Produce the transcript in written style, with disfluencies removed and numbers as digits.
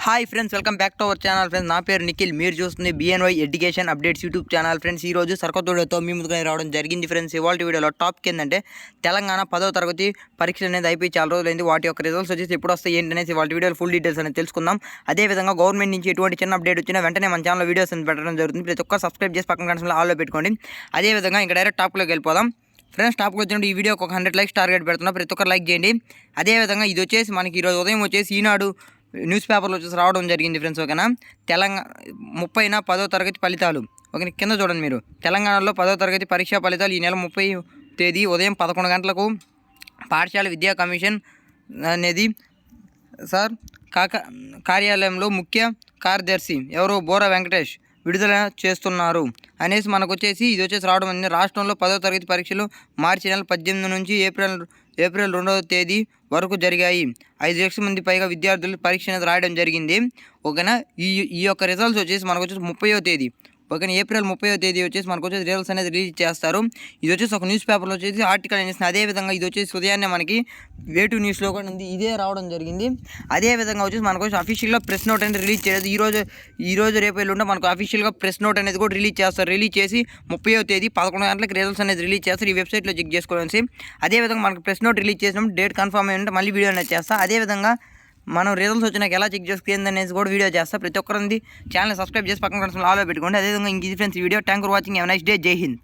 Hi friends, welcome back to our channel. Friends, నా పేరు నిఖిల్. మీరు చూస్తుంది BNY education updates YouTube channel. Friends, ఈ రోజు సరికొత్త వీడియోతో మీ ముందుకు రావడం జరిగింది. ఫ్రెండ్స్, ఇవాళ వీడియోలో టాపిక్ ఏంటంటే తెలంగాణ 10వ తరగతి పరీక్షలు అనేది అయిపోయి చాలా రోజులైంది. వాటి యొక్క రిజల్ట్స్ వచ్చేసి ఎప్పుడు వస్తాయి ఏంటనేసి ఇవాళ వీడియోలో ఫుల్ డీటెయిల్స్ అనేది తెలుసుకుందాం. అదేవిధంగా గవర్నమెంట్ నుంచి ఎటువంటి చిన్న అప్డేట్ వచ్చినా వెంటనే మన ఛానల్లో వీడియోస్ అనేది పెట్టడం జరుగుతుంది. ప్రతి ఒక్కరు సబ్స్క్రైబ్ చేసి పక్కన కనెక్షన్లో ఆల్లో పెట్టుకోండి. అదేవిధంగా ఇంకా డైరెక్ట్ టాప్లోకి వెళ్ళిపోదాం. ఫ్రెండ్స్, టాప్కి వచ్చినప్పుడు ఈ వీడియోకి ఒక 100 లైక్స్ టార్గెట్ పెడుతున్నా. ప్రతి ఒక్కరు లైక్ చేయండి. అదేవిధంగా ఇది వచ్చేసి మనకి ఈరోజు ఉదయం వచ్చేసి ఈనాడు న్యూస్ పేపర్లో వచ్చేసి రావడం జరిగింది. ఫ్రెండ్స్, ఓకేనా. తెలంగాణ 30న 10వ తరగతి ఫలితాలు. ఓకే, కింద చూడండి మీరు. తెలంగాణలో 10వ తరగతి పరీక్షా ఫలితాలు ఈ నెల 30 తేదీ ఉదయం 11 గంటలకు పాఠశాల విద్యా కమిషన్ అనేది సార్ కార్యాలయంలో ముఖ్య కార్యదర్శి ఎవరు బోరా వెంకటేష్ విడుదల చేస్తున్నారు అనేసి మనకు వచ్చేసి ఇది వచ్చేసి రావడం అనేది. రాష్ట్రంలో 10వ తరగతి పరీక్షలు మార్చి నెల 18 నుంచి ఏప్రిల్ 2వ తేదీ వరకు జరిగాయి. 5 లక్షల మంది పైగా విద్యార్థులు పరీక్ష అనేది రాయడం జరిగింది. ఓకేనా. ఈ యొక్క రిజల్ట్స్ వచ్చేసి మనకు వచ్చేసి 30వ తేదీ, ఓకేనా, ఏప్రిల్ 30వ తేదీ వచ్చేసి మనకు వచ్చేసి రిజల్ట్స్ అనేది రిలీజ్ చేస్తారు. ఇది వచ్చేసి ఒక న్యూస్ పేపర్లో వచ్చేసి ఆర్టికల్ అనేసి. అదేవిధంగా ఇది వచ్చేసి ఉదయాన్నే మనకి వేటు న్యూస్లో కూడా ఉంది, ఇదే రావడం జరిగింది. అదేవిధంగా వచ్చేసి మనకు వచ్చి అఫీషియల్గా ప్రెస్ నోట్ అనేది రిలీజ్ చేయలేదు. ఈరోజు రేపు ఎల్లుంటే మనకు అఫీషియల్గా ప్రెస్ నోట్ అనేది కూడా రిలీజ్ చేస్తారు. రిలీజ్ చేసి 30వ తేదీ 11 గంటలకు రిజల్ట్స్ అనేది రిలీజ్ చేస్తారు. ఈ వెబ్సైట్లో చెక్ చేసుకోవాల్సి. అదేవిధంగా మనకు ప్రెస్ నోట్ రిలీజ్ చేసినప్పుడు డేట్ కన్ఫర్మ్ అయ్యి ఉంటే మళ్ళీ వీడియో అనేది చేస్తా. అదేవిధంగా మనం రిజల్ట్స్ వచ్చినాక ఎలా చెక్ చేసుకుంది అనేసి కూడా వీడియో చేస్తా. ప్రతి ఒక్కరిది ఛానల్ సబ్స్క్రైబ్ చేసి పక్కన ఆల్లో పెట్టుకోండి. అదేవిధంగా ఇంక friends video. Thank for watching. Have nice day. జై హింద్.